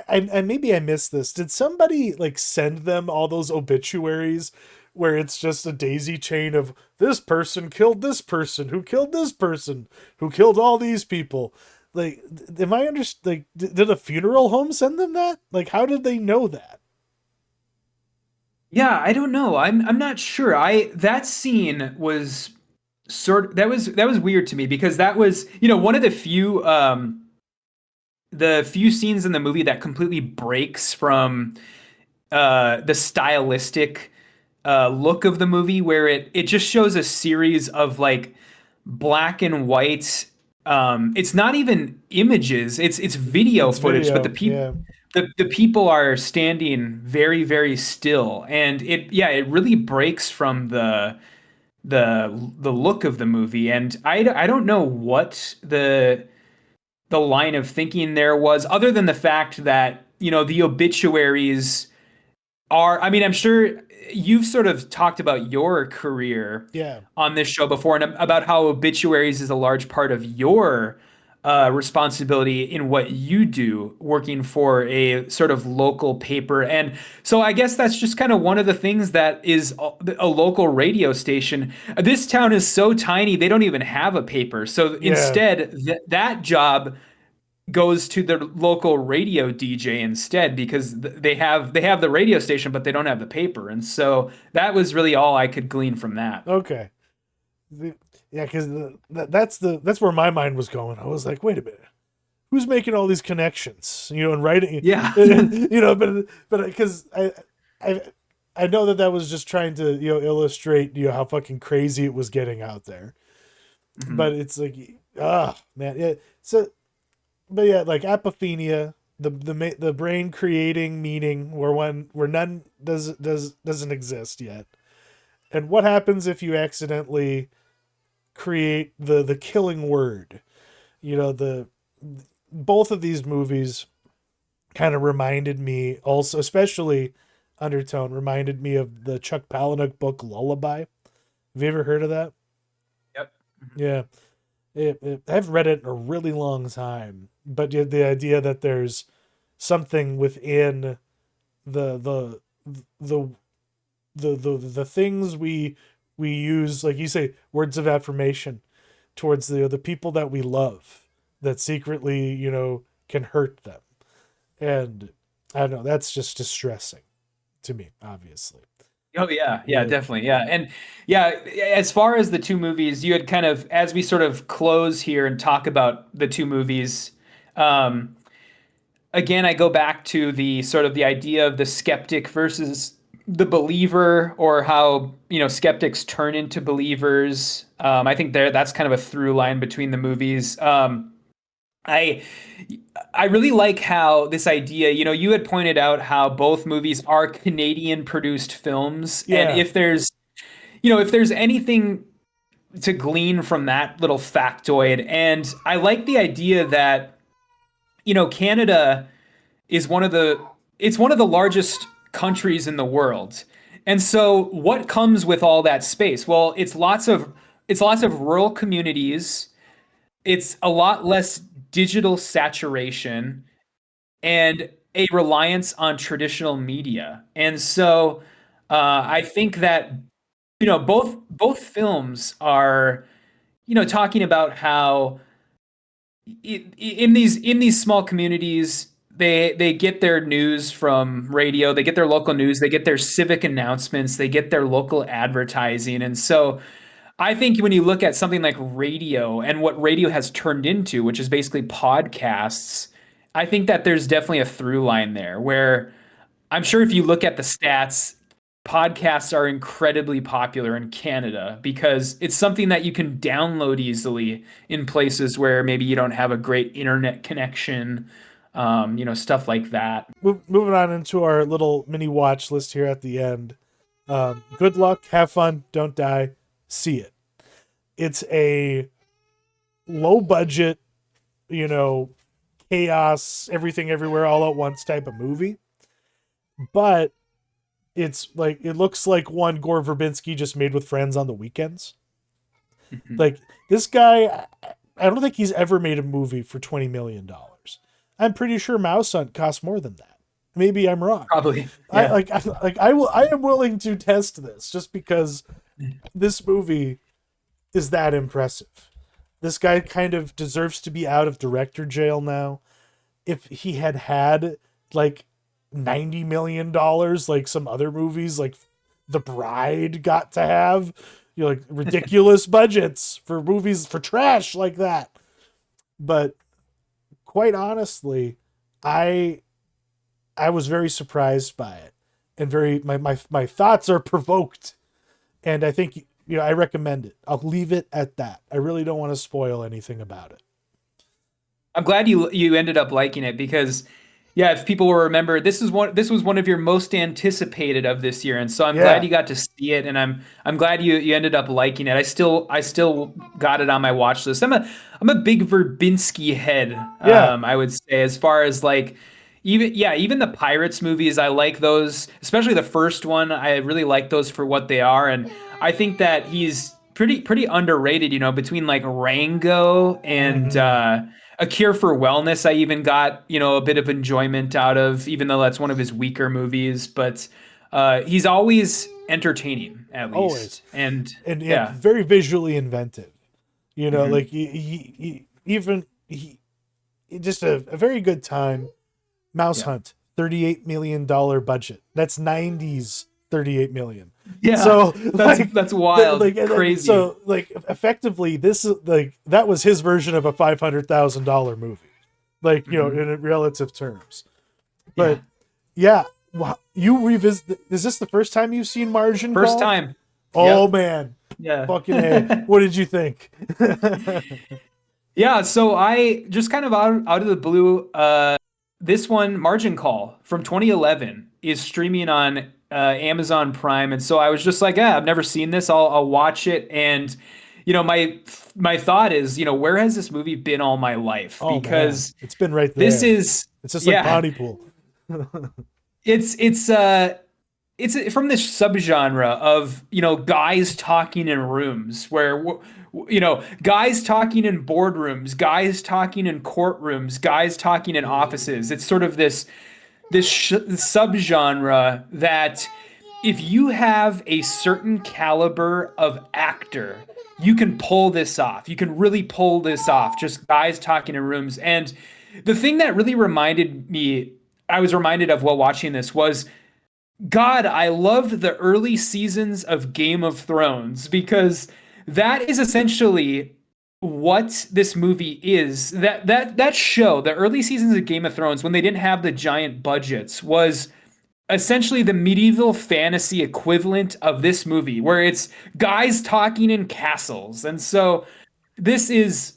I maybe I missed this. Did somebody like send them all those obituaries where it's just a daisy chain of this person killed this person who killed this person who killed all these people? Like, am I like did a funeral home send them that? Like, how did they know that? Yeah, I don't know. I'm not sure. I That scene was that was weird to me, because that was, one of the few scenes in the movie that completely breaks from the stylistic look of the movie, where it just shows a series of like black and white. It's not even images; it's video It's footage. But video, yeah. the people are standing very, very still, and it really breaks from the look of the movie. And I don't know what the line of thinking there was, other than the fact that the obituaries are, I mean, I'm sure you've sort of talked about your career Yeah. on this show before, and about how obituaries is a large part of your responsibility in what you do, working for a sort of local paper. And so I guess that's just kind of one of the things that is a local radio station. This town is so tiny, they don't even have a paper. So Yeah. instead, that job goes to the local radio DJ instead, because they have the radio station, but they don't have the paper. And so that was really all I could glean from that. Okay. The, yeah, because that's where my mind was going. I was like, wait a minute, who's making all these connections? And writing, Yeah. but because I I know that was just trying to illustrate how fucking crazy it was getting out there. But Mhm. it's like, man, yeah. So, but yeah, like apophenia, the brain creating meaning where none doesn't exist yet. And what happens if you accidentally create the killing word? The both of these movies kind of reminded me also, especially Undertone reminded me of the Chuck Palahniuk book Lullaby. Have you ever heard of that? Yep. Mhm. Yeah. I've read it in a really long time, but the idea that there's something within the the the things we use, like you say, words of affirmation towards the people that we love, that secretly, can hurt them. And I don't know, that's just distressing to me, obviously. Oh yeah, yeah, Yeah. definitely. Yeah. And yeah, as far as the two movies, you had kind of, as we sort of close here and talk about the two movies, um, again, I go back to the sort of the idea of the skeptic versus the believer, or how, skeptics turn into believers. I think that's kind of a through line between the movies. I I really like how this idea, you had pointed out how both movies are Canadian produced films, and Yeah. if there's anything to glean from that little factoid, and I like the idea that, Canada is one of the largest countries in the world. And so what comes with all that space? Well, it's lots of rural communities. It's a lot less digital saturation and a reliance on traditional media. And so I think that, both films are, talking about how in these small communities, they get their news from radio, they get their local news, they get their civic announcements, they get their local advertising. And so I think when you look at something like radio and what radio has turned into, which is basically podcasts, I think that there's definitely a through line there where I'm sure if you look at the stats, podcasts are incredibly popular in Canada because it's something that you can download easily in places where maybe you don't have a great internet connection, stuff like that. Moving on into our little mini watch list here at the end. Good luck, have fun, don't die, see it. It's a low budget, you know, chaos, everything everywhere all at once type of movie. But it's like, it looks like one Gore Verbinski just made with friends on the weekends. Like, this guy, I don't think he's ever made a movie for $20 million. I'm pretty sure Mouse Hunt cost more than that. Maybe I'm wrong. Probably. I Yeah. I am willing to test this just because this movie is that impressive. This guy kind of deserves to be out of director jail now. If he had like $90 million, like some other movies, like The Bride got to have, like ridiculous budgets for movies for trash like that. But quite honestly, I I was very surprised by it, and very my thoughts are provoked, and I think I recommend it. I'll leave it at that. I really don't want to spoil anything about it. I'm glad you ended up liking it because, yeah, if people will remember, this was one of your most anticipated of this year, and so I'm glad Yeah, you got to see it, and I'm glad you ended up liking it. I still got it on my watch list. I'm a big Verbinski head. yeah. I would say, as far as like, even the Pirates movies, I like those, especially the first one. I really like those for what they are, and I think that he's pretty underrated. Between like Rango and Hmm. A Cure for Wellness, I even got, a bit of enjoyment out of, even though that's one of his weaker movies. But he's always entertaining, at Always, least. And and yeah, yeah. very visually inventive. Hmm. Like he just a very good time. Mouse Yeah. Hunt, $38 million budget. That's '90s 38 million. Yeah. So That's like, that's wild. Crazy. so like effectively, this is like that was his version of a $500,000 movie, like Hmm. in relative terms. Yeah. But yeah, you revisit. Is this the first time you've seen Margin First Call? time. Oh Yep. man, Yeah. fucking a! What did you think? Yeah, so I just kind of out of the blue, this one, Margin Call from 2011, is streaming on Amazon Prime, and so I was just like, yeah, I've never seen this. I'll watch it, and my thought is, where has this movie been all my life? Oh man, Because it's been right this there. is, It's just like yeah, Pontypool. it's from this subgenre of, guys talking in rooms where, guys talking in boardrooms, guys talking in courtrooms, guys talking in offices. It's sort of this this subgenre that if you have a certain caliber of actor, you can pull this off. You can really pull this off. Just guys talking in rooms. And the thing that really I was reminded of while watching this was, God, I loved the early seasons of Game of Thrones because that is essentially what this movie is. That show, the early seasons of Game of Thrones, when they didn't have the giant budgets, was essentially the medieval fantasy equivalent of this movie, where it's guys talking in castles. And so this is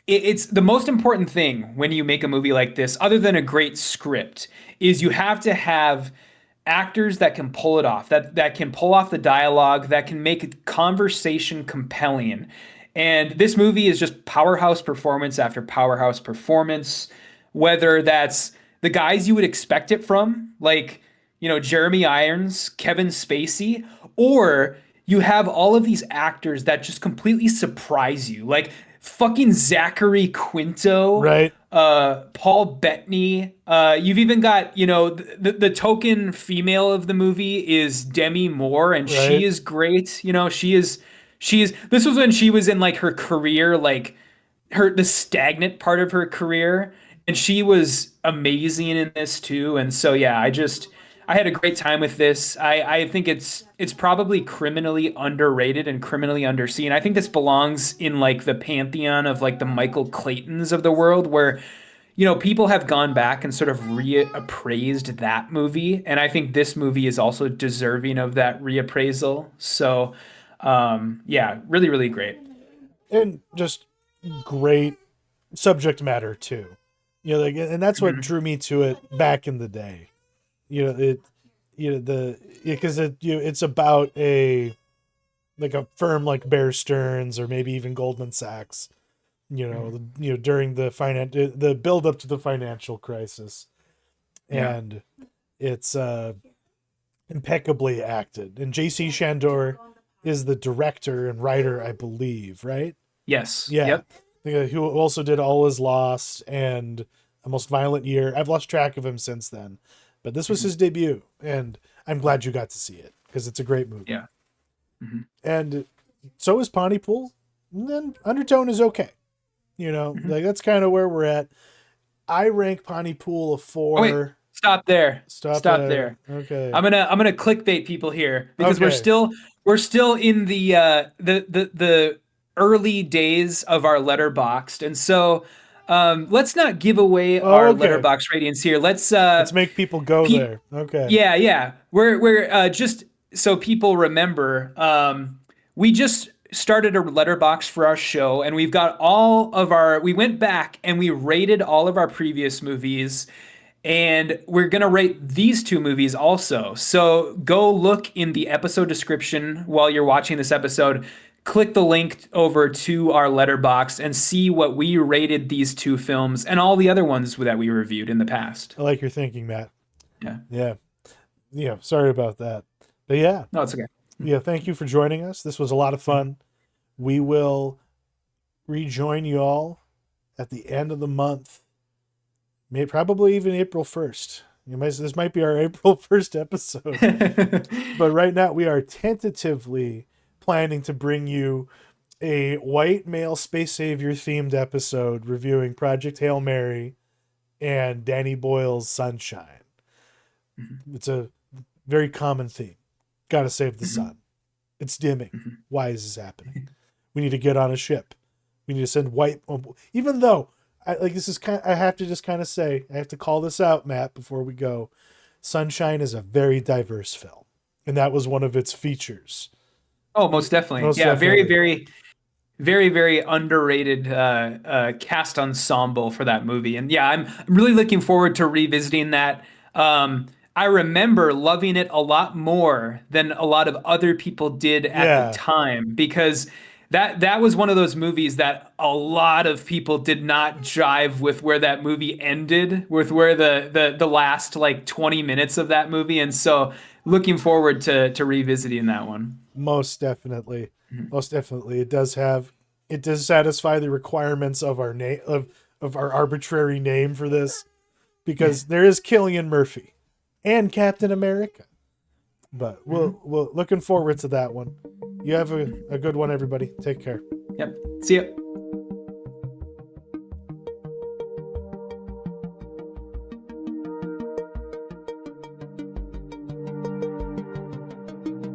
it's the most important thing when you make a movie like this, other than a great script, is you have to have actors that can pull it off, that can pull off the dialogue, that can make a conversation compelling. And this movie is just powerhouse performance after powerhouse performance, whether that's the guys you would expect it from, like, Jeremy Irons, Kevin Spacey, or you have all of these actors that just completely surprise you, like fucking Zachary Quinto, Right. Paul Bettany. You've even got, the token female of the movie is Demi Moore, and she Right. is great. She is. This was when she was in like her career, like the stagnant part of her career, and she was amazing in this too. And so yeah, I had a great time with this. I think it's probably criminally underrated and criminally underseen. I think this belongs in like the pantheon of like the Michael Claytons of the world, where people have gone back and sort of reappraised that movie, and I think this movie is also deserving of that reappraisal. So yeah, really, really great. And just great subject matter too. And that's what Mhm. drew me to it back in the day. It because it's about a like a firm like Bear Stearns or maybe even Goldman Sachs, Mhm. during the build up to the financial crisis. Yeah. And it's impeccably acted. And JC Chandor is the director and writer, I believe, right? Yes. Yeah. Yep. Who also did All Is Lost and A Most Violent Year. I've lost track of him since then. But this was Mhm. his debut, and I'm glad you got to see it because it's a great movie. Yeah. Mhm. And so is Pontypool. And then Undertone is okay. Mhm. Like that's kind of where we're at. I rank Pontypool a Oh wait, 4. stop there. Stop Stop there. there. Okay. I'm gonna clickbait people here because we're Okay. still we're still in the early days of our letterboxed, and so let's not give away Oh, our okay. letterbox ratings here. Let's make people go Pe- there. Okay. yeah, yeah. We're just so people remember. We just started a letterbox for our show, and we've got all of our. We went back and we rated all of our previous movies, and we're gonna rate these two movies also. So go look in the episode description while you're watching this episode. Click the link over to our letterbox and see what we rated these two films and all the other ones that we reviewed in the past. I like your thinking, Matt. Yeah. Yeah. Yeah. Sorry about that. But yeah. No, it's okay. Yeah. Thank you for joining us. This was a lot of fun. We will rejoin you all at the end of the month. Maybe probably even April 1st. This might be our April 1st episode. But right now we are tentatively planning to bring you a white male space savior themed episode reviewing Project Hail Mary and Danny Boyle's Sunshine. It's a very common theme. Got to save the sun. It's dimming. Why is this happening? We need to get on a ship. We need to send white. Even though, I have to just kind of say, I have to call this out, Matt, before we go. Sunshine is a very diverse film, and that was one of its features. Oh, most definitely. Most Yeah, very, definitely. very, very, very underrated cast ensemble for that movie. And yeah, I'm really looking forward to revisiting that. I remember loving it a lot more than a lot of other people did at the Yeah, time, because that was one of those movies that a lot of people did not jive with where that movie ended, with where the last like 20 minutes of that movie. And so looking forward to revisiting that one. most definitely. Mhm. Most definitely. It does satisfy the requirements of our name of our arbitrary name for this. because there is Cillian Murphy and Captain America. But we'll looking forward to that one. You have a good one, everybody. Take care. Yep. See ya.